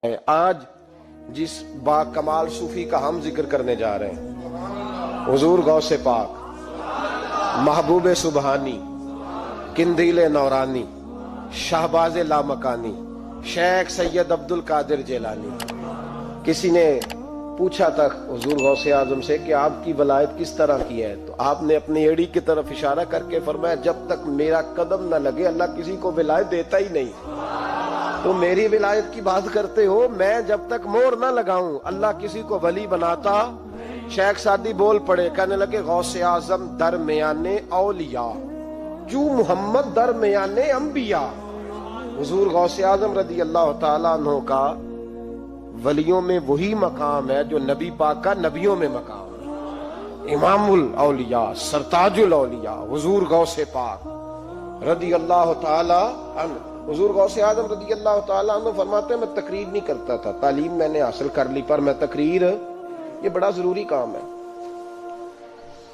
آج जिस बाकमाल सूफी का हम जिक्र करने जा रहे हैं, हुजूर गौसे पाक, महबूब सुबहानी, किंदील नौरानी, शाहबाज लामकानी, शेख सैयद अब्दुल कादिर जेलानी। किसी ने पूछा था हुजूर गौसे आजम से कि आपकी वलायत किस तरह की है, तो आपने अपनी एड़ी की तरफ इशारा करके फरमाया, जब तक मेरा कदम न लगे अल्लाह किसी को विलायत देता ही नहीं। तो मेरी विलायत की बात करते हो, मैं जब तक मोहर ना लगाऊं अल्लाह किसी को वली बनाता। शेख सादी बोल पड़े, कहने लगे, गौसे आजम दरमियाने औलिया जू मोहम्मद दरमियाने अंबिया। हुजूर गौसे आजम रदी अल्लाह तआला अन्हु का वलियों में वही मकाम है जो नबी पाक का नबियों में मकाम है। इमामुल औलिया, सरताजुल औलिया हुजूर गौसे पाक रदी अल्लाह तआला अन्हु। हुजूर गौसे आजम रदी अल्लाह तआला अन्हु फरमाते, मैं तकरीर नहीं करता था, तालीम मैंने हासिल कर ली, पर मैं तकरीर, ये बड़ा जरूरी काम है,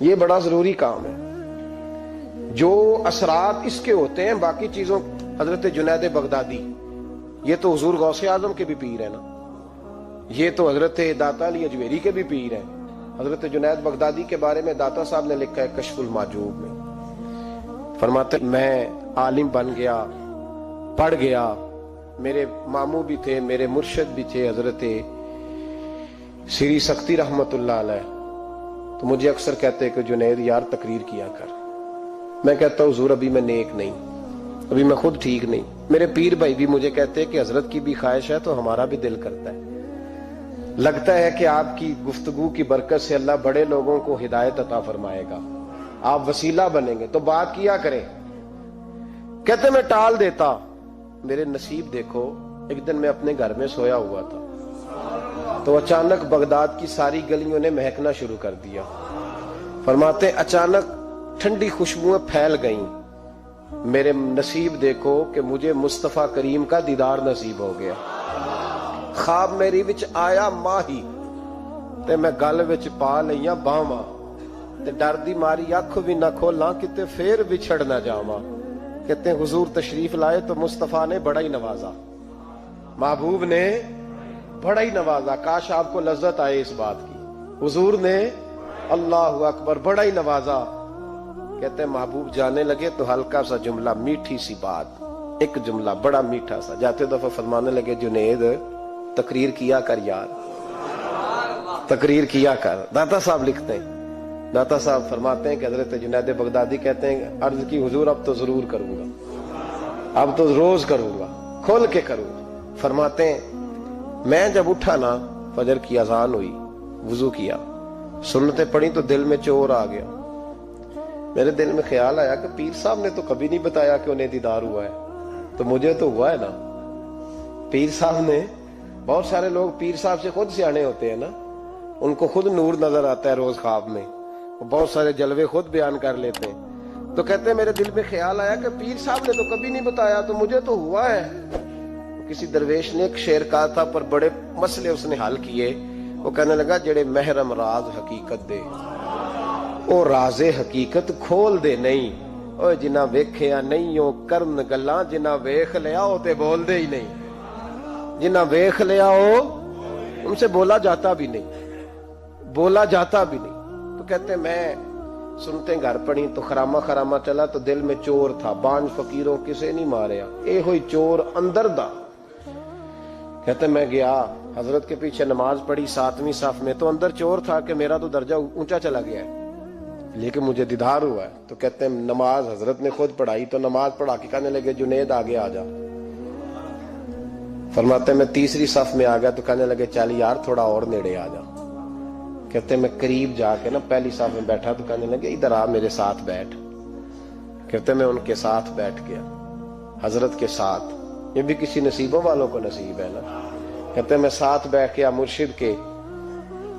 ये बड़ा जरूरी काम है। जो असरात इसके होते हैं बाकी चीजों, हजरत जुनैद बगदादी, ये तो हुजूर गौसे आजम के भी पीर है ना, ये तो हजरत दाता अली अजमेरी के भी पीर हैं। हजरत जुनैद बगदादी के बारे में दाता साहब ने लिखा है कश्फुल माजूब में, फरमाते, मैं आलिम बन गया, पढ़ गया, मेरे मामू भी थे, मेरे मुर्शद भी थे हजरत श्री सख्ती रहमतुल्लाह अलैह। तो मुझे अक्सर कहते हैं कि जुनैद यार तकरीर किया कर। मैं कहता हूँ हुजूर अभी मैं नेक नहीं, अभी मैं खुद ठीक नहीं। मेरे पीर भाई भी मुझे कहते हैं कि हजरत की भी ख्वाहिश है तो हमारा भी दिल करता है। लगता है कि आपकी गुफ्तगू की बरकत से अल्लाह बड़े लोगों को हिदायत अता फरमाएगा, आप वसीला बनेंगे, तो बात किया करें। कहते मैं टाल देता, मेरे नसीब देखो, एक दिन मैं अपने घर में सोया हुआ था तो अचानक बगदाद की सारी गलियों ने महकना शुरू कर दिया। फरमाते अचानक ठंडी खुशबुएं फैल गईं। मेरे नसीब देखो कि मुझे मुस्तफा करीम का दीदार नसीब हो गया। ख्वाब मेरी विच आया माही ते मैं गल विच पा लईयां बावां ते डर दी मारी अख भी ना खोलां किते फेर विछड़ ना जावां। कहते हैं हुजूर तशरीफ लाए तो मुस्तफा ने बड़ा ही नवाजा, महबूब ने बड़ा ही नवाजा। काश आपको लज्जत आए इस बात की। हुजूर ने अल्लाह अकबर बड़ा ही नवाजा। कहते हैं महबूब जाने लगे तो हल्का सा जुमला, मीठी सी बात, एक जुमला बड़ा मीठा सा, जाते दफा फरमाने लगे, जुनैद तकरीर किया कर यार, तकरीर किया कर। दाता साहब लिखते हैं, दाता साहब फरमाते हैं कि हजरत जुनैद बगदादी कहते हैं, अर्ज की हुजूर अब तो जरूर करूंगा, अब तो रोज करूंगा, खोल के करूंगा। फरमाते हैं मैं जब उठा ना, फजर की अजान हुई, वुजू किया, सुन्नतें पढ़ी तो दिल में चोर आ गया। मेरे दिल में ख्याल आया कि पीर साहब ने तो कभी नहीं बताया कि उन्हें दीदार हुआ है, तो मुझे तो हुआ है ना। पीर साहब ने, बहुत सारे लोग पीर साहब से खुद सियाने होते हैं ना, उनको खुद नूर नजर आता है रोज ख्वाब में, बहुत सारे जलवे खुद बयान कर लेते हैं। तो कहते हैं मेरे दिल में ख्याल आया कि पीर साहब ने तो कभी नहीं बताया, तो मुझे तो हुआ है। तो किसी दरवेश ने एक शेर कहा था, पर बड़े मसले उसने हल किए। वो कहने लगा, जेड़े महरम राज हकीकत दे ओ राजे हकीकत खोल दे नहीं, ओ जिन्ना वेखिया नहीं ओ करन गल्लां, जिन्ना वेख लिया ओ ते बोल दे ही नहीं। जिन्ना वेख लिया ओ उनसे बोला जाता भी नहीं, बोला जाता भी नहीं। तो कहते मैं सुनते घर पड़ी तो खरामा खरामा चला तो दिल में चोर था, बांझ फकीरों किसे नहीं मारिया, ए हुई चोर अंदर दा। कहते मैं गया हजरत के पीछे नमाज पढ़ी 7वीं साफ में, तो अंदर चोर था कि मेरा तो दर्जा ऊंचा चला गया है, लेकिन मुझे दीदार हुआ है। तो कहते हैं नमाज हजरत ने खुद पढ़ाई, तो नमाज पढ़ा के कहने लगे, जुनैद आगे आ जा। फरमाते मैं 3री साफ में आ गया तो कहने लगे, चल यार थोड़ा और नेड़े आ जा। कहते मैं करीब जाके ना पहली साफ में बैठा तो कहने लगे, इधर आ मेरे साथ बैठ। कहते मैं उनके साथ बैठ गया, हजरत के साथ। ये भी किसी नसीबों वालों को नसीब है ना। कहते मैं साथ बैठ गया मुर्शिद के,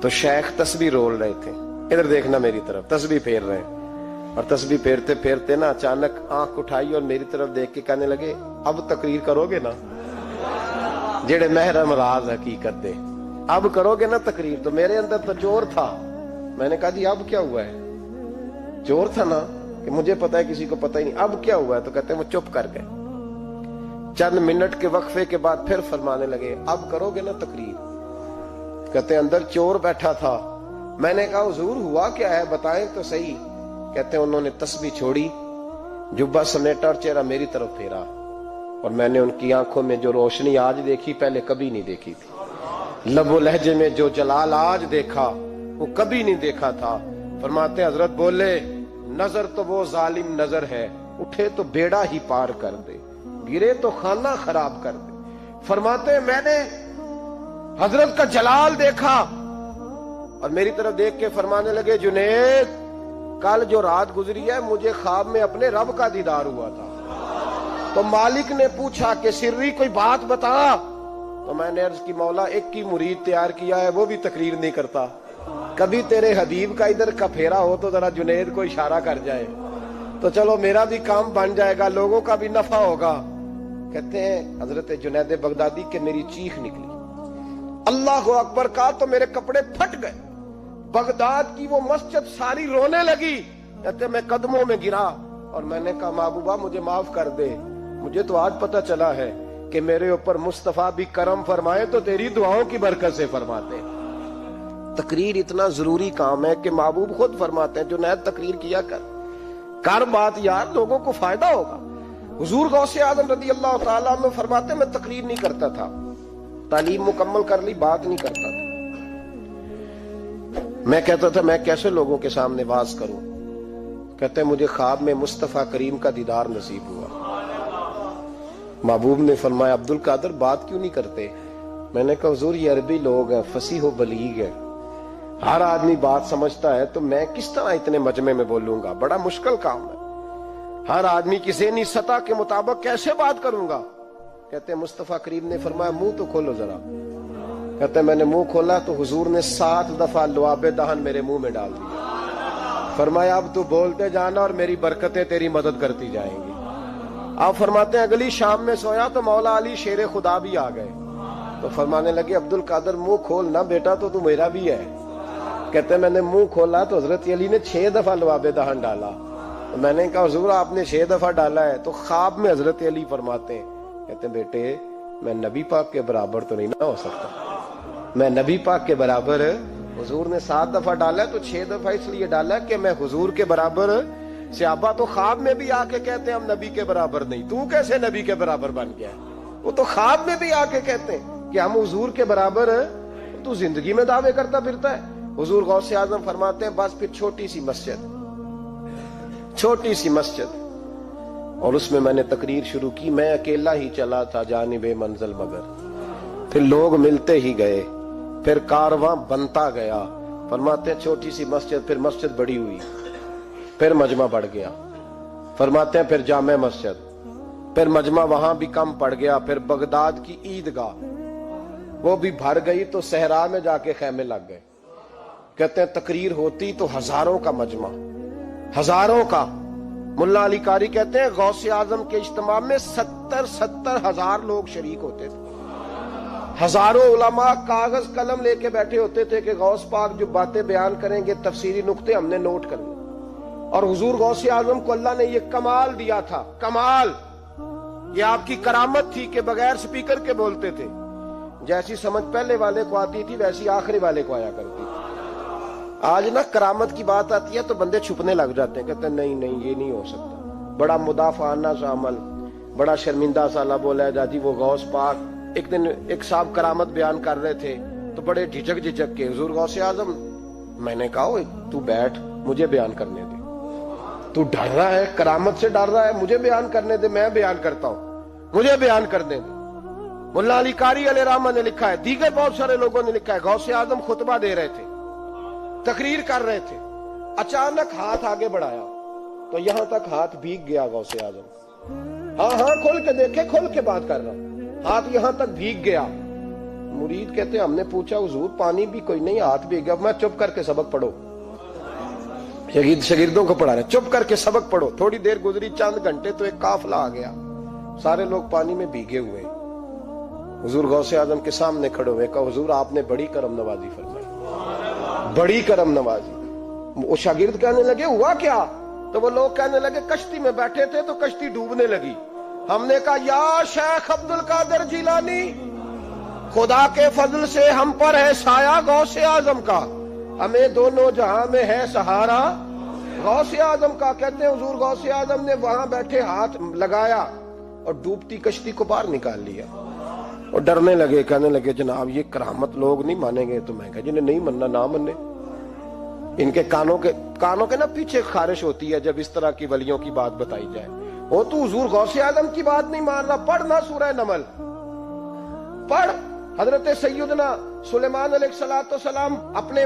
तो शेख तस्बीह रोल रहे थे, इधर देखना मेरी तरफ, तस्बीह फेर रहे हैं। और तस्बीह फेरते फेरते ना अचानक आंख उठाई और मेरी तरफ देख के कहने लगे, अब तकरीर करोगे ना, जेड़े महरम राज हकीकत दे, अब करोगे ना तकरीर। तो मेरे अंदर तो चोर था, मैंने कहा जी अब क्या हुआ है, चोर था ना कि मुझे पता है किसी को पता ही नहीं, अब क्या हुआ है। तो कहते हैं वो चुप कर गए। चंद मिनट के वक्फे के बाद फिर फरमाने लगे, अब करोगे ना तकरीर? कहते अंदर चोर बैठा था। मैंने कहा हुजूर हुआ क्या है, बताएं तो सही। कहते उन्होंने तस्बीह छोड़ी, जुब्बा समेटा और चेहरा मेरी तरफ फेरा, और मैंने उनकी आंखों में जो रोशनी आज देखी पहले कभी नहीं देखी थी। लबो लहजे में जो जलाल आज देखा वो कभी नहीं देखा था। फरमाते हजरत बोले, नजर तो वो जालिम नजर है, उठे तो बेड़ा ही पार कर दे, गिरे तो खाना खराब कर दे। फरमाते मैंने हजरत का जलाल देखा और मेरी तरफ देख के फरमाने लगे, जुनैद कल जो रात गुजरी है मुझे ख्वाब में अपने रब का दीदार हुआ था। तो मालिक ने पूछा कि सिर्री कोई बात बता। तो मैंने अर्ज की, मौला एक की मुरीद तैयार किया है, वो भी तकरीर नहीं करता। कभी तेरे हबीब का इधर का फेरा हो तो जरा जुनैद को इशारा कर जाए तो चलो मेरा भी काम बन जाएगा, लोगों का भी नफा होगा। कहते हैं हजरत जुनैद बगदादी के मेरी चीख निकली, अल्लाह अकबर का, तो मेरे कपड़े फट गए। बगदाद की वो मस्जिद सारी रोने लगी। कहते मैं कदमों में गिरा और मैंने कहा, महबूबा मुझे माफ कर दे, मुझे तो आज पता चला है कि मेरे ऊपर मुस्तफा भी करम फरमाए तो तेरी दुआओं की बरकत से फरमाते। तकरीर इतना जरूरी काम है कि महबूब खुद फरमाते हैं, जुनैद तकरीर किया कर बात यार, लोगों को फायदा होगा। हुजूर गौसे आजम रज़ी अल्लाह ताला अन्हु फरमाते मैं तकरीर नहीं करता था, तालीम मुकम्मल कर ली, बात नहीं करता था। मैं कहता था मैं कैसे लोगों के सामने वाज करूं। कहते मुझे ख्वाब में मुस्तफा करीम का दीदार नसीब हुआ। महबूब ने फरमाया, अब्दुल कादर बात क्यों नहीं करते? मैंने कहा हुजूर ये अरबी लोग हैं, फसीह बलीग है, हर आदमी बात समझता है, तो मैं किस तरह इतने मजमे में बोलूंगा, बड़ा मुश्किल काम है। हर आदमी की ज़हनी सतह के मुताबिक कैसे बात करूंगा। कहते मुस्तफा करीम ने फरमाया मुंह तो खोलो जरा। कहते मैंने मुंह खोला तो हुजूर ने 7 दफा लुआबे दहन मेरे मुंह में डाल दिया। फरमाया अब तू बोलते जाना और मेरी बरकतें तेरी मदद करती जाएंगी। आप फरमाते हैं अगली शाम में सोया तो मौला अली शेर खुदा भी आ गए। तो फरमाने लगे अब्दुल कादर मुंह खोल ना बेटा, तो तू मेरा भी है। कहते मैंने मुंह खोला तो हजरत अली ने 6 दफा लुआबे दहन डाला। तो मैंने कहा हुजूर आपने 6 दफा डाला है। तो ख्वाब में हजरत अली फरमाते हैं, कहते बेटे मैं नबी पाक के बराबर तो नहीं ना हो सकता, मैं नबी पाक के बराबर, हुजूर ने 7 दफा डाला तो 6 दफा इसलिए डाला कि मैं हुजूर के बराबर। सहाबा तो ख्वाब में भी आके कहते हैं हम नबी के बराबर नहीं, तू कैसे नबी के बराबर बन गया? वो तो ख्वाब में भी आके कहते हैं कि हम हुजूर के बराबर है, तू जिंदगी में दावे करता फिरता है। हुजूर गौसे आजम फरमाते हैं बस फिर छोटी सी मस्जिद और उसमें मैंने तकरीर शुरू की। मैं अकेला ही चला था जानिबे मंजिल मगर, फिर लोग मिलते ही गए, फिर कारवां बनता गया। फरमाते हैं छोटी सी मस्जिद, फिर मस्जिद बड़ी हुई, फिर मजमा बढ़ गया। फरमाते हैं फिर जामे मस्जिद, फिर मजमा वहां भी कम पड़ गया, फिर बगदाद की ईदगाह वो भी भर गई तो सहरा में जाके खैमे लग गए। कहते हैं तकरीर होती तो हजारों का मजमा, हजारों का। मुल्ला अली कारी कहते हैं गौसे आजम के इज्तिमा में 70 हजार लोग शरीक होते थे। हजारों उलमा कागज कलम लेके बैठे होते थे कि गौस पाक जो बातें बयान करेंगे तफसीरी नुक्ते हमने नोट करने। और हुजूर गौसे आजम को अल्लाह ने ये कमाल दिया था, कमाल, ये आपकी करामत थी कि बगैर स्पीकर के बोलते थे। जैसी समझ पहले वाले को आती थी वैसी आखिरी वाले को आया करती थी। आज ना करामत की बात आती है तो बंदे छुपने लग जाते हैं, कहते हैं नहीं नहीं ये नहीं हो सकता, बड़ा मुदाफाना सा अमल, बड़ा शर्मिंदा सा ला बोला है जाती। वो गौस पाक एक दिन एक साहब करामत बयान कर रहे थे तो बड़े झिझक के हुजूर गौसे आजम, मैंने कहा तू बैठ मुझे बयान करने दे, तू डर रहा है, करामत से डर रहा है, मुझे बयान करने दे, मैं बयान करता हूं, मुझे बयान करने दे। मुल्ला अली कारी अलैहि रहमत ने लिखा है, दीगर बहुत सारे लोगों ने लिखा है, गौसे आजम खुतबा दे रहे थे, तकरीर कर रहे थे, अचानक हाथ आगे बढ़ाया तो यहां तक हाथ भीग गया गौसे आजम। हाँ खोल के देखे, खोल के बात कर रहा हूं, हाथ यहां तक भीग गया। मुरीद कहते हमने पूछा हुजूर पानी भी कोई नहीं, हाथ भीग गया। मैं चुप करके सबक पढ़ो, शगिर्दों को पढ़ा रहे, चुप करके सबक पढ़ो। थोड़ी देर गुजरी, चंद घंटे तो एक काफिला आ गया, सारे लोग पानी में भीगे हुए। हुजूर गौसे आजम के सामने खड़े हुए, कहा हुजूर आपने बड़ी करम नवाजी फरमाई, बड़ी करम नवाजी। वो शागिर्द कहने लगे हुआ क्या? तो वो लोग कहने लगे कश्ती में बैठे थे तो कश्ती डूबने लगी, ہم نے کہا یا شیخ عبد القادر جیلانی، خدا کے فضل سے ہم پر ہے سایہ غوث اعظم کا، ہمیں دونوں جہاں میں ہے سہارا غوث اعظم کا۔ کہتے ہیں حضور غوث اعظم نے وہاں بیٹھے ہاتھ لگایا اور ڈوبتی کشتی کو باہر نکال لیا، اور ڈرنے لگے، کہنے لگے جناب یہ کرامت لوگ نہیں مانیں گے۔ تو میں کہا جنہیں نہیں مننا نہ منے، ان کے کانوں کے نا پیچھے خارش ہوتی ہے جب اس طرح کی ولیوں کی بات بتائی جائے۔ وہ تو حضور غوث اعظم کی بات نہیں مان رہا، پڑھنا سورہ نمل پڑھ۔ حضرت سیدنا سلیمان علیہ السلام اپنے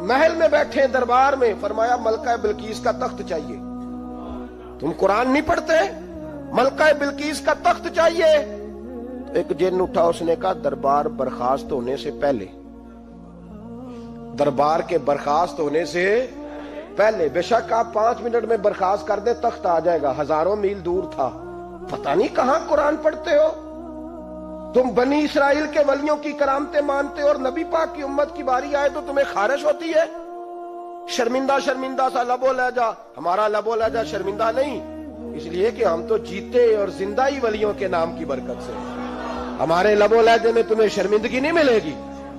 محل میں بیٹھے دربار میں، فرمایا ملکہ بلقیس کا تخت چاہیے۔ تم قرآن نہیں پڑھتے؟ ملکہ بلقیس کا تخت چاہیے۔ ایک جن اٹھا، اس نے کہا دربار برخاست ہونے سے پہلے، دربار کے برخاست ہونے سے پہلے، بے شک آپ 5 منٹ میں برخاست کر دیں تخت آ جائے گا، ہزاروں میل دور تھا۔ پتہ نہیں کہاں قرآن پڑھتے ہو تم، بنی اسرائیل کے ولیوں کی کرامتیں مانتے ہو، اور نبی پاک کی امت کی باری آئے تو تمہیں خارش ہوتی ہے۔ شرمندہ سا لب و لہجہ، ہمارا لب و لہجہ شرمندہ نہیں، اس لیے کہ ہم تو جیتے اور زندہ ہی ولیوں کے نام کی برکت سے، ہمارے لب و لہجے میں تمہیں شرمندگی نہیں ملے گی۔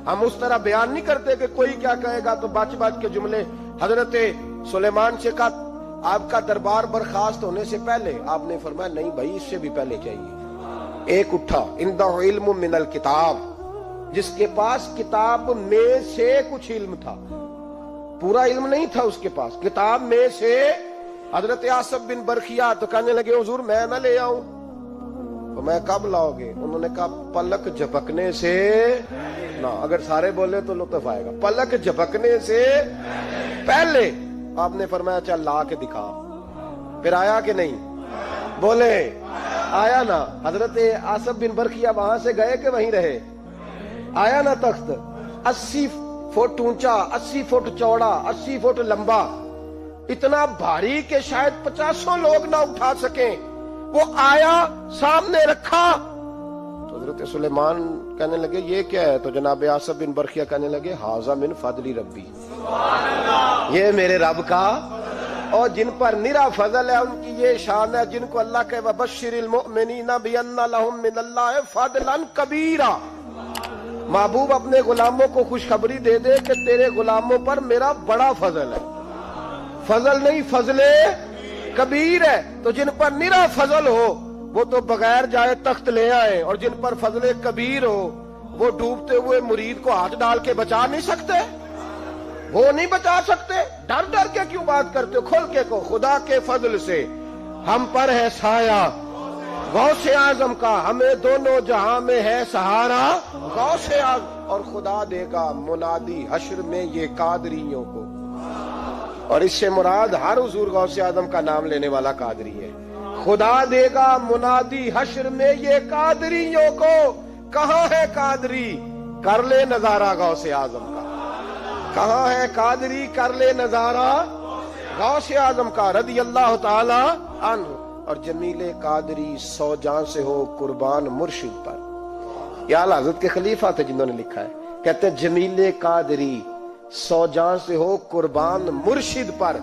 ہم اس طرح بیان نہیں کرتے کہ کوئی کیا کہے گا تو بچ کے جملے۔ حضرت سلیمان سے کہا آپ کا دربار برخاست ہونے سے پہلے، آپ نے فرمایا نہیں بھائی اس سے بھی پہلے چاہیے۔ ایک اٹھا، عندہ علم من الکتاب، جس کے پاس کتاب میں سے کچھ علم تھا، پورا علم نہیں تھا اس کے پاس، کتاب میں سے۔ حضرت آصف بن برخیا تو کہنے لگے حضور میں نہ لے آؤں، تو میں کب لاؤ گے؟ انہوں نے کہا پلک جھپکنے سے نہ، اگر سارے بولے تو لطف آئے گا، پلک جھپکنے سے پہلے۔ آپ نے فرمایا چل لا کے دکھا، پھر آیا کہ نہیں؟ بولے آیا نا۔ حضرت آصف بن برخیا وہاں سے گئے کہ وہیں رہے؟ آیا نا تخت، 80 فٹ اونچا، 80 فٹ چوڑا، 80 فٹ لمبا، اتنا بھاری کہ شاید 50 لوگ نہ اٹھا سکیں۔ وہ آیا، سامنے رکھا، تو حضرت سلیمان کہنے لگے یہ کیا ہے؟ تو جناب آصف بن برخیا کہنے لگے ھذا من فضل ربی، یہ میرے رب کا، اور جن پر نرا فضل ہے ان کی یہ شان ہے، جن کو اللہ کے وبشر المؤمنین بان لهم من اللہ فضلا کبیرا۔ محبوب اپنے غلاموں کو خوشخبری دے دے کہ تیرے غلاموں پر میرا بڑا فضل ہے، فضل نہیں فضل کبیر ہے۔ تو جن پر نرا فضل ہو وہ تو بغیر جائے تخت لے آئے، اور جن پر فضل کبیر ہو وہ ڈوبتے ہوئے مرید کو ہاتھ ڈال کے بچا نہیں سکتے، وہ نہیں بچا سکتے۔ ڈر کے کیوں بات کرتے ہو؟ کھول کے کو، خدا کے فضل سے ہم پر ہے سایہ غوث اعظم کا، ہمیں دونوں جہاں میں ہے سہارا غوث اعظم، اور خدا دے گا منادی حشر میں یہ قادریوں کو۔ اور اس سے مراد ہر حضور غوث اعظم کا نام لینے والا قادری ہے۔ خدا دے گا منادی حشر میں یہ قادریوں کو۔ کہاں ہے قادری؟ کر لے نظارہ غوث اعظم کا۔ کہاں ہے قادری؟ کر لے نظارہ غوث اعظم کا رضی اللہ تعالی عنہ۔ اور جمیل قادری 100 جان سے ہو قربان مرشد پر۔ یہ اعلیٰ حضرت کے خلیفہ تھے جنہوں نے لکھا ہے، کہتے ہیں جمیل قادری 100 جان سے ہو قربان مرشد پر،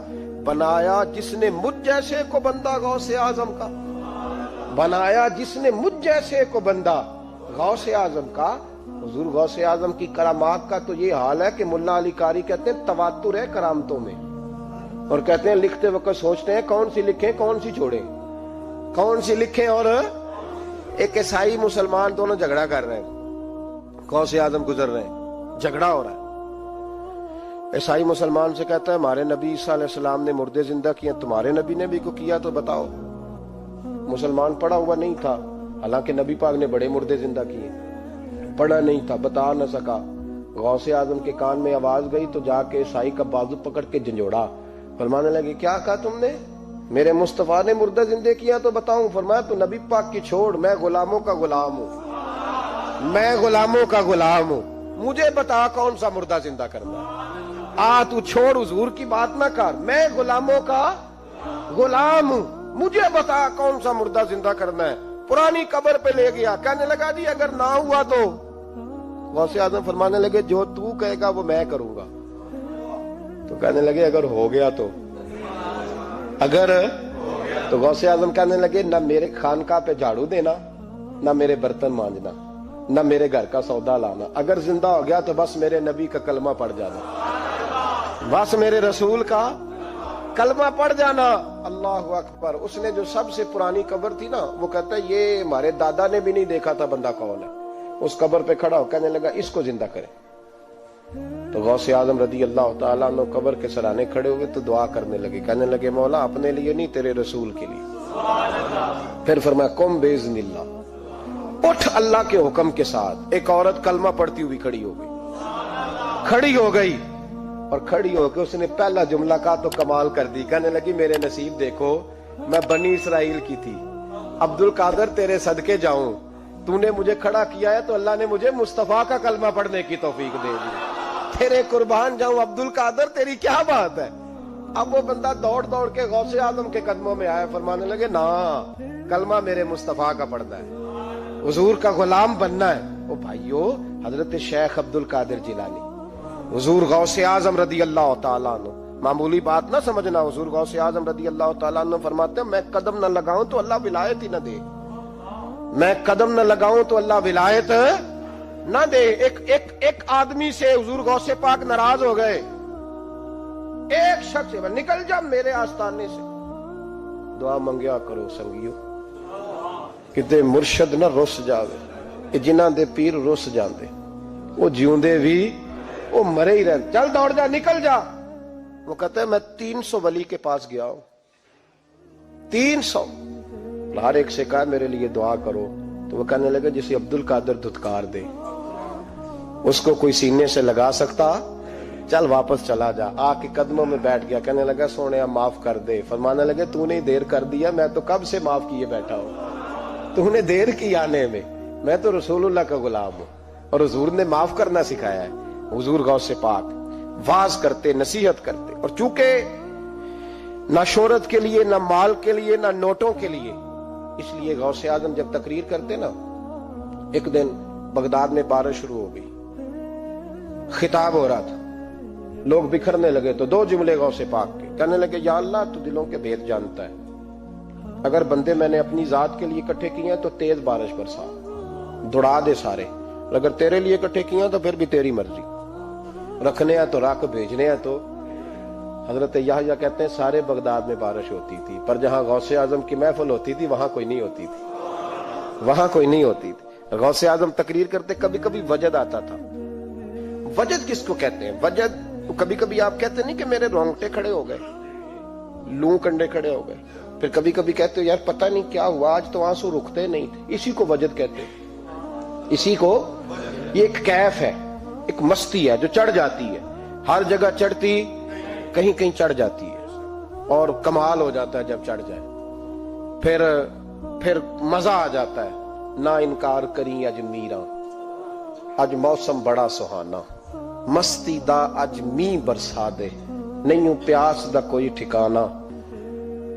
بنایا جس نے مجھ جیسے کو بندہ غوث اعظم کا، بنایا جس نے مجھ جیسے کو بندہ غوث اعظم کا۔ حضور غوث اعظم کی کرامات کا تو یہ حال ہے کہ ملا علی قاری کہتے ہیں تواتر ہے کرامتوں میں، اور کہتے ہیں لکھتے وقت سوچتے ہیں کون سی لکھیں کون سی چھوڑیں، کون سی لکھیں۔ اور ایک عیسائی مسلمان دونوں جھگڑا کر رہے ہیں، غوث اعظم گزر رہے ہیں، جھگڑا ہو رہا ہے۔ عیسائی مسلمان سے کہتا ہے ہمارے نبی عیسیٰ علیہ السلام نے مردے زندہ کیے، تمہارے نبی نے بھی کو کیا تو بتاؤ۔ مسلمان پڑھا ہوا نہیں تھا، حالانکہ نبی پاک نے بڑے مردے زندہ کیے، پڑھا نہیں تھا، بتا نہ سکا۔ غوث اعظم کے کان میں آواز گئی تو جا کے عیسائی کا بازو پکڑ کے جھنجھوڑا، فرمانے لگے کیا کہا تم نے؟ میرے مصطفیٰ نے مردہ زندہ کیا تو بتاؤں؟ فرمایا تو نبی پاک کی چھوڑ، میں غلاموں کا غلام ہوں، میں غلاموں کا غلام ہوں، مجھے بتا کون سا مردہ زندہ کرنا ہے۔ تو چھوڑ حضور کی بات نہ کر، میں غلاموں کا غلام ہوں، مجھے بتا کون سا مردہ زندہ کرنا ہے۔ پرانی قبر پہ لے گیا، کہنے لگا جی اگر نہ ہوا تو؟ غوث اعظم فرمانے لگے جو تو کہے گا وہ میں کروں گا۔ تو کہنے لگے اگر ہو گیا تو؟ اگر تو غوث اعظم کہنے لگے نہ میرے خانقاہ پہ جھاڑو دینا، نہ میرے برتن مانجنا، نہ میرے گھر کا سودا لانا، اگر زندہ ہو گیا تو بس میرے نبی کا کلمہ پڑھ جانا، بس میرے رسول کا کلمہ پڑھ جانا۔ اللہ اکبر۔ اس نے جو سب سے پرانی قبر تھی نا، وہ کہتا ہے یہ ہمارے دادا نے بھی نہیں دیکھا تھا بندہ کون ہے، اس قبر پہ کھڑا ہو کہنے لگا اس کو زندہ کرے۔ تو غوث اعظم رضی اللہ تعالیٰ عنہ قبر کے سرانے کھڑے ہوئے تو دعا کرنے لگے، کہنے لگے مولا اپنے لیے نہیں، تیرے رسول کے لیے۔ پھر فرمایا قم باذن اللہ، اٹھ اللہ کے حکم کے ساتھ۔ ایک عورت کلمہ پڑھتی ہوئی کھڑی ہو گئی، کھڑی ہو گئی، اور کھڑی ہو کے اس نے پہلا جملہ کہا تو کمال کر دی، کہنے لگی میرے نصیب دیکھو، میں بنی اسرائیل کی تھی، عبد القادر تیرے صدقے جاؤں، تو نے مجھے کھڑا کیا ہے تو اللہ نے مجھے مصطفیٰ کا کلمہ پڑھنے کی توفیق دے دی، تیرے قربان جاؤں عبد القادر، تیری کیا بات ہے۔ اب وہ بندہ دوڑ دوڑ کے غوث اعظم کے قدموں میں آیا، فرمانے لگے نا کلمہ میرے مصطفیٰ کا پڑھنا ہے، حضور کا غلام بننا ہے۔ او بھائیو، حضرت شیخ عبد القادر جیلانی، حضور غوث اعظم رضی اللہ تعالیٰ عنہ، معمولی بات نہ سمجھنا، حضور غوث اعظم رضی اللہ تعالیٰ عنہ فرماتے ہیں میں قدم نہ لگاؤں تو اللہ ولایت ہی نہ دے، میں قدم نہ لگاؤں تو اللہ ولایت نہ دے۔ ایک آدمی سے حضور غوث پاک ناراض ہو گئے، ایک شخص سے نکل جا میرے آستانے سے، دعا منگیا کرو سنگیو، کتے مرشد نہ رس جاوے، جنہاں دے پیر رس جاندے، وہ جیوندے بھی وہ مرے ہی رہتے، چل دوڑ جا نکل جا۔ وہ کہتا ہے میں 300 ولی کے پاس گیا ہوں، 300، ہر ایک سے کہا میرے لیے دعا کرو، تو وہ کہنے لگے جسے عبد القادر دھتکار دے اس کو کوئی سینے سے لگا سکتا، چل واپس چلا جا۔ آ کے قدموں میں بیٹھ گیا، کہنے لگا سونے معاف کر دے۔ فرمانے لگے تو نے دیر کر دیا، میں تو کب سے معاف کیے بیٹھا ہوں، تو نے دیر کی آنے میں تو رسول اللہ کا غلام ہوں، اور حضور نے معاف کرنا سکھایا ہے۔ حضور غوث پاک واز کرتے، نصیحت کرتے، اور چونکہ نہ شہرت کے لیے، نہ مال کے لیے، نہ نوٹوں کے لیے، اس لیے غوث اعظم جب تقریر کرتے نا، ایک دن بغداد میں بارش شروع ہو گئی، خطاب ہو رہا تھا، لوگ بکھرنے لگے، تو 2 جملے غوث پاک کے، کہنے لگے یا اللہ تو دلوں کے بھید جانتا ہے، اگر بندے میں نے اپنی ذات کے لیے اکٹھے کیے ہیں تو تیز بارش برسا، دوڑا دے سارے، اگر تیرے لیے اکٹھے کیے ہیں تو پھر بھی تیری مرضی، رکھنے ہیں تو رکھ، بھیجنے ہیں تو۔ حضرت یحییٰ کہتے ہیں سارے بغداد میں بارش ہوتی تھی، پر جہاں غوث اعظم کی محفل ہوتی تھی وہاں کوئی نہیں ہوتی تھی، وہاں کوئی نہیں ہوتی تھی۔ غوث اعظم تقریر کرتے، کبھی کبھی وجد آتا تھا۔ وجد کس کو کہتے ہیں؟ وجد کبھی کبھی آپ کہتے نہیں کہ میرے رونگٹے کھڑے ہو گئے، لوں کنڈے کھڑے ہو گئے، پھر کبھی کبھی کہتے ہو یار پتہ نہیں کیا ہوا آج تو آنسو رکتے نہیں تھے، اسی کو وجد کہتے ہیں، اسی کو، یہ ایک کیف ہے، ایک مستی ہے جو چڑھ جاتی ہے، ہر جگہ چڑھتی، کہیں کہیں چڑھ جاتی ہے، اور کمال ہو جاتا ہے جب چڑھ جائے، پھر مزہ آ جاتا ہے۔ نہ انکار کریں اج میراں، اج موسم بڑا سہانا، مستی دا اج می برسا دے، نہیں پیاس دا کوئی ٹھکانا،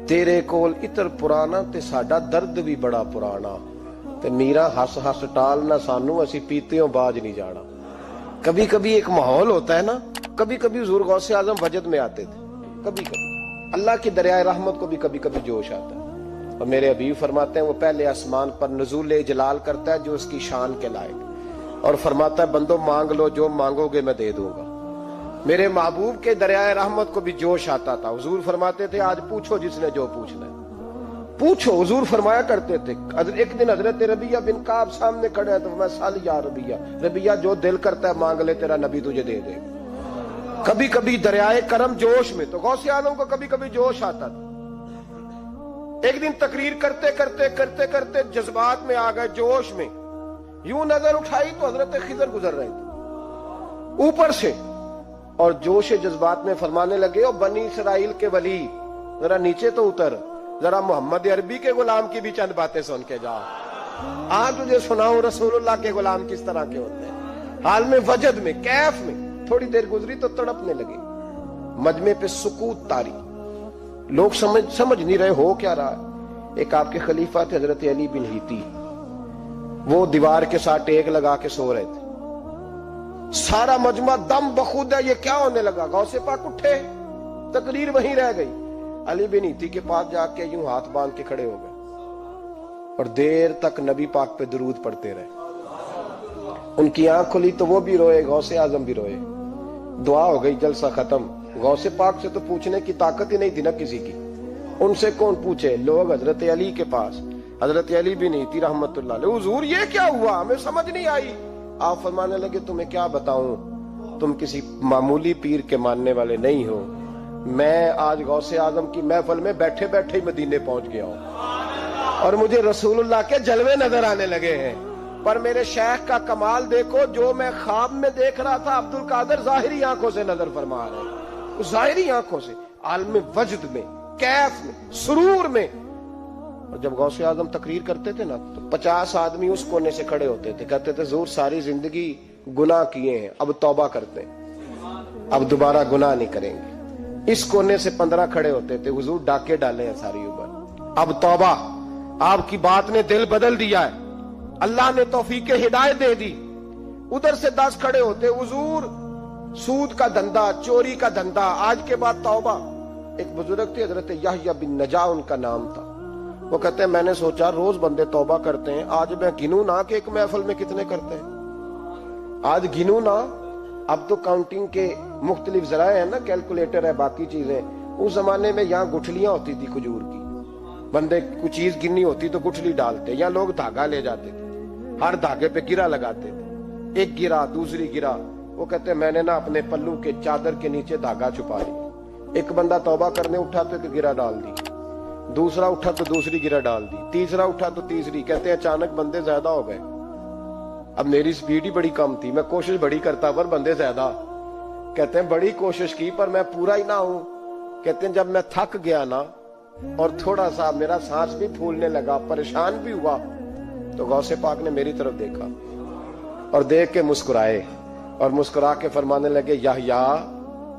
تیرے کول عطر پرانا تے ساڈا درد بھی بڑا پرانا، تے میرا ہس ہس ٹال نہ سانو، اسی پیتیوں باج نہیں جانا۔ کبھی کبھی ایک ماحول ہوتا ہے نا، کبھی کبھی حضور غوث اعظم وجد میں آتے تھے، کبھی کبھی اللہ کی دریائے رحمت کو بھی کبھی کبھی جوش آتا ہے، اور میرے حبیب فرماتے ہیں وہ پہلے آسمان پر نزول جلال کرتا ہے جو اس کی شان کے لائق، اور فرماتا ہے بندو مانگ لو جو مانگو گے میں دے دوں گا۔ میرے محبوب کے دریائے رحمت کو بھی جوش آتا تھا، حضور فرماتے تھے آج پوچھو جس نے جو پوچھنا ہے پوچھو، حضور فرمایا کرتے تھے۔ ایک دن حضرت ربیہ بن کعب سامنے کھڑے ہیں تو میں سال یا ربیہ جو دل کرتا ہے مانگ لے تیرا نبی تجھے دے دے۔ کبھی کبھی دریائے کرم جوش میں، تو غوث اعظم کو کبھی کبھی جوش آتا تھا۔ ایک دن تقریر کرتے کرتے کرتے کرتے جذبات میں آ گئے، جوش میں، یوں نظر اٹھائی تو حضرت خضر گزر رہے تھے اوپر سے، اور جوش جذبات میں فرمانے لگے او بنی اسرائیل کے ولی ذرا نیچے تو اتر، ذرا محمد عربی کے غلام کی بھی چند باتیں سن کے جا، آج تجھے سناؤں رسول اللہ کے غلام کس طرح کے ہوتے ہیں۔ حال میں وجد میں، کیف میں، تھوڑی دیر گزری تو تڑپنے لگے، مجمع پہ سکوت تاری، لوگ سمجھ نہیں رہے ہو کیا رہا ہے۔ ایک آپ کے خلیفہ تھے حضرت علی بن ہیتی، وہ دیوار کے ساتھ ٹیک لگا کے سو رہے تھے، سارا مجمع دم بخود ہے یہ کیا ہونے لگا، غوث پاک اٹھے، تقریر وہیں رہ گئی، अली बिन ईती के पास जाके यूं हाथ बांध के खड़े हो गए और देर तक नबी पाक पे दुरूद पढ़ते रहे। उनकी आंख खुली तो वो भी रोए, गौसे आजम भी रोए। दुआ हो गई, जलसा खत्म। गौसे पाक से तो पूछने की ताकत ही नहीं थी ना किसी की, उनसे कौन पूछे? लोग हजरत अली के पास, हजरत अली भी नहीं थी रहमतुल्लाह अलैह। हुजूर ये क्या हुआ, हमें समझ नहीं आई। आप फरमाने लगे तुम्हें क्या बताऊं, तुम किसी मामूली पीर के मानने वाले नहीं हो। मैं आज गौसे आजम की महफिल में बैठे बैठे ही मदीने पहुंच गया हूं और मुझे रसूलुल्लाह के जलवे नजर आने लगे हैं। पर मेरे शेख का कमाल देखो, जो मैं ख्वाब में देख रहा था अब्दुल कादिर ज़ाहिरी आंखों से नजर फरमा रहे हैं, ज़ाहिरी आंखों से, आलम वजद में, कैफ में, सुरूर में। और जब गौसे आजम तकरीर करते थे ना तो 50 आदमी उस कोने से खड़े होते थे, कहते थे हुजूर सारी जिंदगी गुनाह किए हैं, अब तौबा करते हैं, अब दोबारा गुनाह नहीं करेंगे। इस कोने से 15 खड़े होते थे, हुजूर डाके डाले हैं सारी उम्र, अब तौबा। आपकी बात ने दिल बदल दिया है, अल्लाह ने तौफीक हिदायत दे दी। उधर से 10 खड़े होते, हुजूर सूद का धंधा, चोरी का धंधा, आज के बाद तौबा। एक बुजुर्ग थे हजरत यहया बिन नजा उनका नाम था। वो कहते हैं मैंने सोचा रोज बंदे तौबा करते हैं, आज मैं गिनूं ना कि एक महफिल में कितने करते हैं, आज गिनूं ना। अब तो काउंटिंग के मुख्तलिफ जराए हैं ना, कैलकुलेटर है, बाकी चीजें। उस जमाने में यहाँ गुठलियां होती थी खजूर की, बंदे कुछ चीज गिननी होती तो गुठली डालते, या लोग धागा ले जाते थे, हर धागे पे गिरा लगाते थे, एक गिरा दूसरी गिरा। वो कहते मैंने ना अपने पल्लू के चादर के नीचे धागा छुपा लिया। एक बंदा तौबा करने उठा तो गिरा डाल दी, दूसरा उठा तो दूसरी गिरा डाल दी, तीसरा उठा तो तीसरी। कहते अचानक बंदे ज्यादा हो गए, अब मेरी स्पीड ही बड़ी कम थी, मैं कोशिश बड़ी करता पर बंदे ज्यादा। कहते हैं बड़ी कोशिश की पर मैं पूरा ही ना हूं। कहते हैं जब मैं थक गया ना और थोड़ा सा मेरा सांस भी फूलने लगा, परेशान भी हुआ, तो गौसे पाक ने मेरी तरफ देखा और देख के मुस्कुराए और मुस्कुरा के फरमाने लगे यहया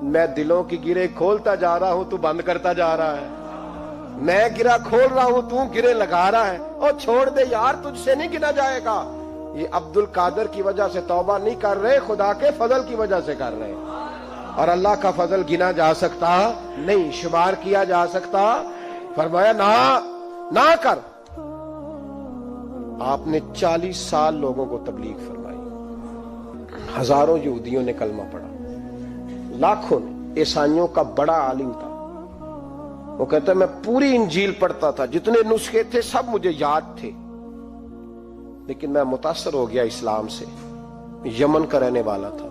मैं दिलों की गिरे खोलता जा रहा हूं, तू बंद करता जा रहा है। मैं गिरा खोल रहा हूं, तू गिरे लगा रहा है। और छोड़ दे यार, तुझसे नहीं गिना जाएगा। ये अब्दुल कादिर की वजह से तौबा नहीं कर रहे, खुदा के फजल की वजह से कर रहे। और अल्लाह का फजल गिना जा सकता नहीं, शुमार किया जा सकता। फरमाया ना कर। आपने 40 साल लोगों को तबलीग फरमाई, हजारों यहूदियों ने कलमा पढ़ा, लाखों ने। ईसाइयों का बड़ा आलिम था, वो कहता मैं पूरी इंजील पढ़ता था, जितने नुस्खे थे सब मुझे याद थे, लेकिन मैं मुतासर हो गया इस्लाम से। यमन का रहने वाला था,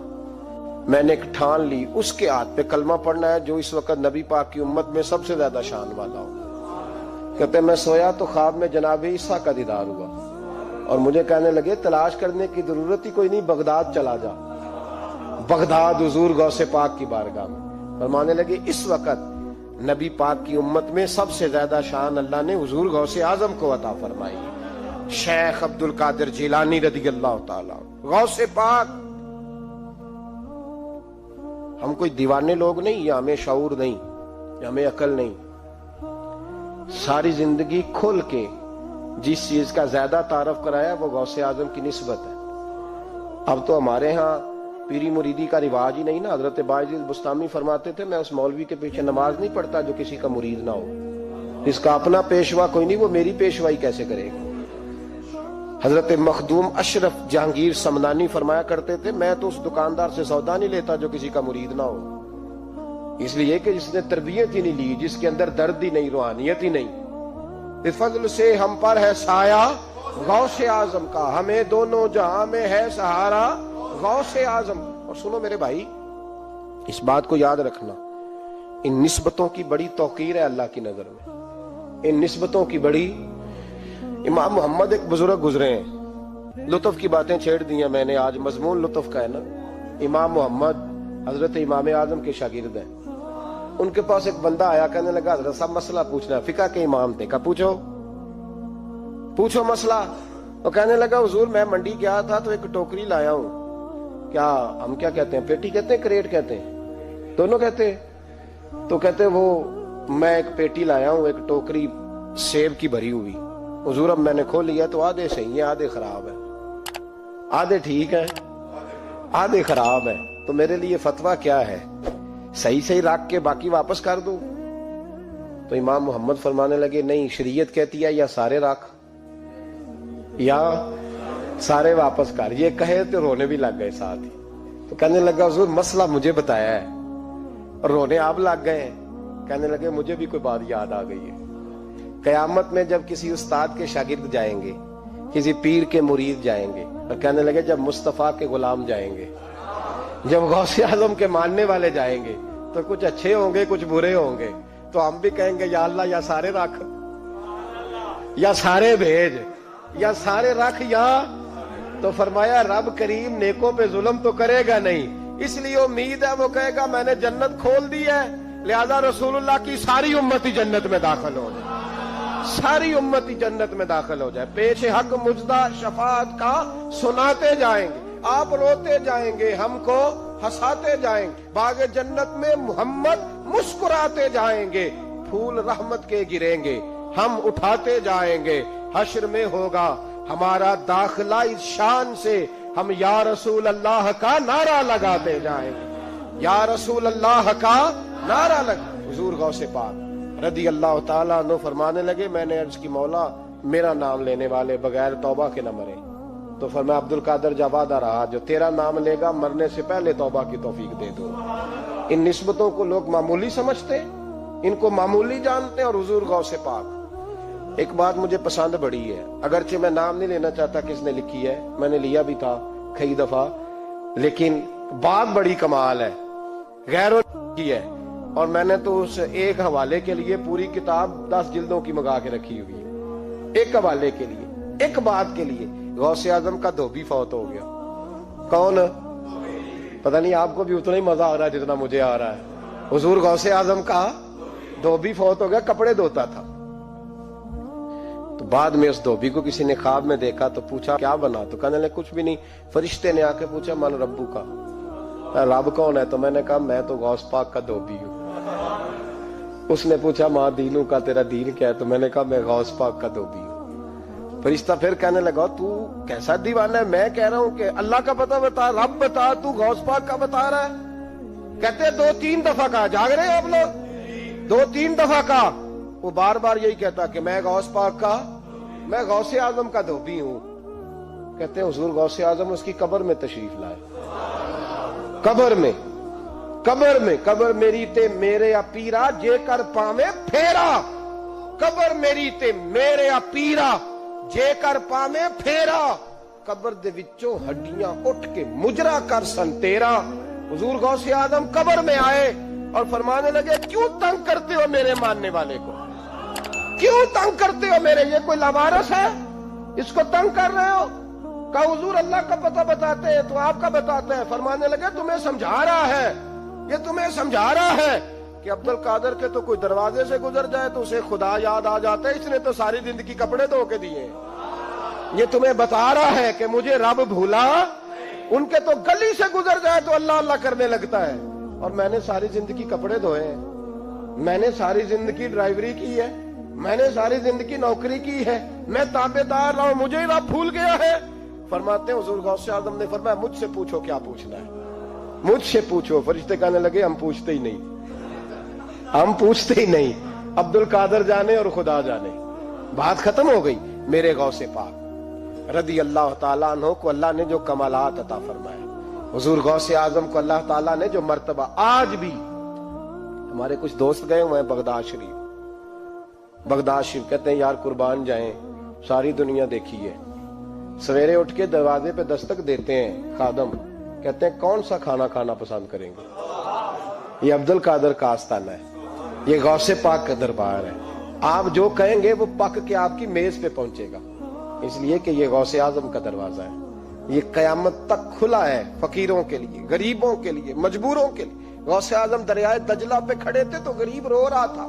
मैंने एक ठान ली, उसके हाथ पे कलमा पढ़ना है जो इस वक्त नबी पाक की उम्मत में सबसे ज्यादा शान वाला हो। कहते मैं सोया तो ख्वाब में जनाब ईसा का दीदार हुआ और मुझे कहने लगे तलाश करने की जरूरत ही कोई नहीं, बगदाद चला जा। बगदाद हुजूर गौसे पाक की बारगाह में फरमाने लगे इस वक्त नबी पाक की उम्मत में सबसे ज्यादा शान अल्लाह ने हुजूर गौसे आजम को अता फरमाई, शेख अब्दुल कादिर जिलानी रज़ियल्लाहु ताला। गौसे पाक, हम कोई दीवाने लोग नहीं, या हमें शऊर नहीं, या हमें अकल नहीं। सारी जिंदगी खुल के जिस चीज का ज्यादा तारफ कराया वो गौसे आजम की निस्बत है। अब तो हमारे यहाँ पीरी मुरीदी का रिवाज ही नहीं ना। हजरत बायजीद बुस्तामी फरमाते थे मैं उस मौलवी के पीछे नमाज नहीं पढ़ता जो किसी का मुरीद ना हो। इसका अपना पेशवा कोई नहीं, वो मेरी पेशवाई कैसे करेगा। हजरत मखदूम अशरफ जहांगीर समनानी फरमाया करते थे मैं तो उस दुकानदार से सौदा नहीं लेता जो किसी का मुरीद ना हो, इसलिए कि जिसने तरबियत ही नहीं ली, जिसके अंदर दर्द ही नहीं, रूहानियत ही नहीं। इस फजल से हम पर है साया गौसे आजम का, हमें दोनों जहां में है सहारा गौसे आजम। और सुनो मेरे भाई, इस बात को याद रखना, इन निस्बतों की बड़ी तौकीर है अल्लाह की नजर में, इन निस्बतों की बड़ी। इमाम मोहम्मद एक बुजुर्ग गुजरे हैं, लुत्फ की बातें छेड़ दी हैं मैंने, आज मजमून लुत्फ का है ना। इमाम मोहम्मद हजरत इमाम आजम के शागिर्द हैं। उनके पास एक बंदा आया, कहने लगा हजरत साहब मसला पूछना है, फिका के इमाम थे। कहा पूछो मसला। तो कहने लगा हुजूर मैं मंडी गया था तो एक टोकरी लाया हूं, क्या हम क्या कहते हैं, पेटी कहते हैं, क्रेट कहते हैं, दोनों कहते हैं। तो कहते वो मैं एक पेटी लाया हूं, एक टोकरी सेब की भरी हुई। हुजूर अब मैंने खोल लिया तो आधे सही है, आधे खराब है, आधे ठीक है, आधे खराब है। तो मेरे लिए फतवा क्या है, सही सही रख के बाकी वापस कर दूं? تو امام محمد فرمانے لگے نہیں، شریعت کہتی ہے یا سارے رکھ یا سارے واپس کر. یہ کہے تو رونے بھی لگ گئے ساتھ ہی. تو کہنے لگا حضور مسئلہ مجھے بتایا ہے اور رونے آپ لگ گئے ہیں. کہنے لگے مجھے بھی کوئی بات یاد آ گئی ہے. قیامت میں جب کسی استاد کے شاگرد جائیں گے، کسی پیر کے مرید جائیں گے، اور کہنے لگے جب مصطفیٰ کے غلام جائیں گے، جب غوث اعظم کے ماننے والے جائیں گے، تو کچھ اچھے ہوں گے کچھ برے ہوں گے. تو ہم بھی کہیں گے یا اللہ یا سارے رکھ یا سارے بھیج یا سارے رکھ یا. تو فرمایا رب کریم نیکوں پہ ظلم تو کرے گا نہیں، اس لیے امید ہے وہ کہے گا میں نے جنت کھول دی ہے، لہذا رسول اللہ کی ساری امت ہی جنت میں داخل ہو جائے، ساری امت ہی جنت میں داخل ہو جائے. پیش حق مجدہ شفاعت کا سناتے جائیں گے، آپ روتے جائیں گے، ہم کو ہنساتے جائیں گے. باغ جنت میں محمد مسکراتے جائیں گے، پھول رحمت کے گریں گے، ہم اٹھاتے جائیں گے. حشر میں ہوگا ہمارا داخلہ اس شان سے، ہم یا رسول اللہ کا نعرہ لگاتے جائیں گے، یا رسول اللہ کا نعرہ حضور غوث پاک رضی اللہ تعالیٰ عنہ فرمانے لگے میں نے عرض کی مولا میرا نام لینے والے بغیر توبہ کے نہ مرے. تو فرمایا عبد القادر جواد رہا جو تیرا نام لے گا مرنے سے پہلے توبہ کی توفیق دے دو. ان نسبتوں کو لوگ معمولی سمجھتے، ان کو معمولی جانتے ہیں. اور حضور غوث پاک ایک بات مجھے پسند بڑی ہے، اگرچہ میں نام نہیں لینا چاہتا کس نے لکھی ہے، میں نے لیا بھی تھا کئی دفعہ، لیکن بات بڑی کمال ہے، غیروں کی ہے. اور میں نے تو اس ایک حوالے کے لیے پوری کتاب 10 جلدوں کی منگا کے رکھی ہوئی ہے، ایک حوالے کے لیے، ایک بات کے لیے. غوث اعظم کا دھوبی فوت ہو گیا. کون؟ پتہ نہیں آپ کو بھی اتنا ہی مزہ آ رہا ہے جتنا مجھے آ رہا ہے. حضور غوث اعظم کا دھوبی فوت ہو گیا، کپڑے دھوتا تھا. تو بعد میں اس دھوبی کو کسی نے خواب میں دیکھا تو پوچھا کیا بنا؟ تو کہنے لگے کچھ بھی نہیں. فرشتے نے آ کے پوچھا من ربو کا، رب کون ہے؟ تو میں نے کہا میں تو غوث پاک کا دھوبی ہوں. اس نے پوچھا ماں دینوں کا، تیرا دین کیا ہے؟ تو میں نے کہا میں غوث پاک کا دھوبی ہوں. فرشتہ پھر کہنے لگا تو کیسا دیوانہ ہے، میں کہہ رہا ہوں کہ اللہ کا پتہ بتا، رب بتا، تو غوث پاک کا بتا رہا ہے. کہتے 2-3 دفعہ کہا، جاگ رہے ہیں آپ لوگ؟ 2-3 دفعہ کہا. وہ بار بار یہی کہتا کہ میں غوث پاک کا، میں غوث اعظم کا دھوبی ہوں. کہتے ہیں حضور غوث اعظم اس کی قبر میں تشریف لائے. قبر میری تے میرے پیرا جے کر پاویں پھیرا. قبر میری تے میرے پیرا جے کر پاویں پھیرا. قبر دے وچوں ہڈیاں اٹھ کے مجرا کر سن تیرا. حضور غوث اعظم قبر میں آئے اور فرمانے لگے کیوں تنگ کرتے ہو میرے ماننے والے کو، کیوں تنگ کرتے ہو میرے، یہ کوئی لوارث ہے اس کو تنگ کر رہے ہو؟ کہا حضور اللہ کا پتہ بتاتے ہیں تو آپ کا بتاتے ہیں. فرمانے لگے تمہیں سمجھا رہا ہے، یہ تمہیں سمجھا رہا ہے کہ عبد القادر کے تو کوئی دروازے سے گزر جائے تو اسے خدا یاد آ جاتا ہے، اس نے تو ساری زندگی کپڑے دھو کے دیے. یہ تمہیں بتا رہا ہے کہ مجھے رب بھولا، ان کے تو گلی سے گزر جائے تو اللہ اللہ کرنے لگتا ہے، اور میں نے ساری زندگی کپڑے دھوئے ہیں، میں نے ساری زندگی ڈرائیوری کی ہے، میں نے ساری زندگی نوکری کی ہے، میں تابع دار رہا ہوں، مجھے ہی رب بھول گیا ہے. فرماتے ہیں حضور غوث اعظم نے فرمایا مجھ سے پوچھو کیا پوچھنا ہے، مجھ سے پوچھو. فرشتے کہنے لگے ہم پوچھتے ہی نہیں، ہم پوچھتے ہی نہیں، عبد القادر جانے اور خدا جانے. بات ختم ہو گئی. میرے غوث پاک رضی اللہ تعالیٰ عنہ کو اللہ نے جو کمالات عطا فرمائے، حضور غوث اعظم کو اللہ تعالیٰ نے جو مرتبہ، آج بھی ہمارے کچھ دوست گئے ہوئے ہیں بغداد شریف، کہتے ہیں یار قربان جائیں، ساری دنیا دیکھی ہے. سویرے اٹھ کے دروازے پہ دستک دیتے ہیں خادم، کہتے ہیں کون سا کھانا کھانا پسند کریں گے؟ یہ عبد القادر کا آستانہ ہے، یہ غوث پاک کا دربار ہے. آپ جو کہیں گے وہ پک کے آپ کی میز پہ پہنچے گا، اس لیے کہ یہ غوث اعظم کا دروازہ ہے. یہ قیامت تک کھلا ہے، فقیروں کے لیے، غریبوں کے لیے، مجبوروں کے لیے. غوث اعظم دریائے دجلہ پہ کھڑے تھے تو غریب رو رہا تھا.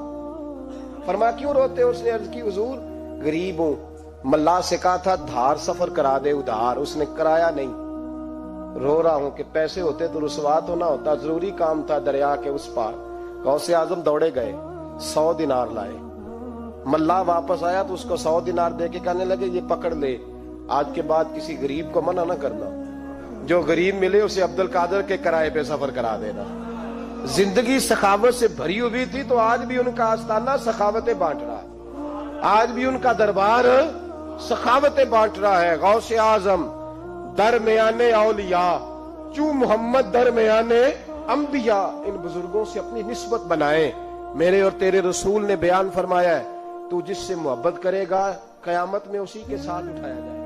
فرمایا کیوں روتے؟ اس نے عرض کی حضور غریب ہوں، ملا سے کہا تھا دھار سفر کرا دے ادھار، اس نے کرایا نہیں، رو رہا ہوں کہ پیسے ہوتے تو رسوا تو نہ ہوتا، ضروری کام تھا دریا کے اس پار. غوث اعظم دوڑے گئے، 100 دینار لائے. ملا واپس آیا تو اس کو 100 دینار دے کے کہنے لگے یہ پکڑ لے، آج کے بعد کسی غریب کو منع نہ کرنا، جو غریب ملے اسے عبد القادر کے کرائے پہ سفر کرا دینا. زندگی سخاوت سے بھری ہوئی تھی تو آج بھی ان کا آستانہ سخاوتیں بانٹ رہا ہے، آج بھی ان کا دربار سخاوتیں بانٹ رہا ہے۔ غوث اعظم درمیان اولیاء، چوں محمد درمیان انبیاء، ان بزرگوں سے اپنی نسبت بنائیں۔ میرے اور تیرے رسول نے بیان فرمایا ہے تو جس سے محبت کرے گا قیامت میں اسی کے ساتھ اٹھایا جائے۔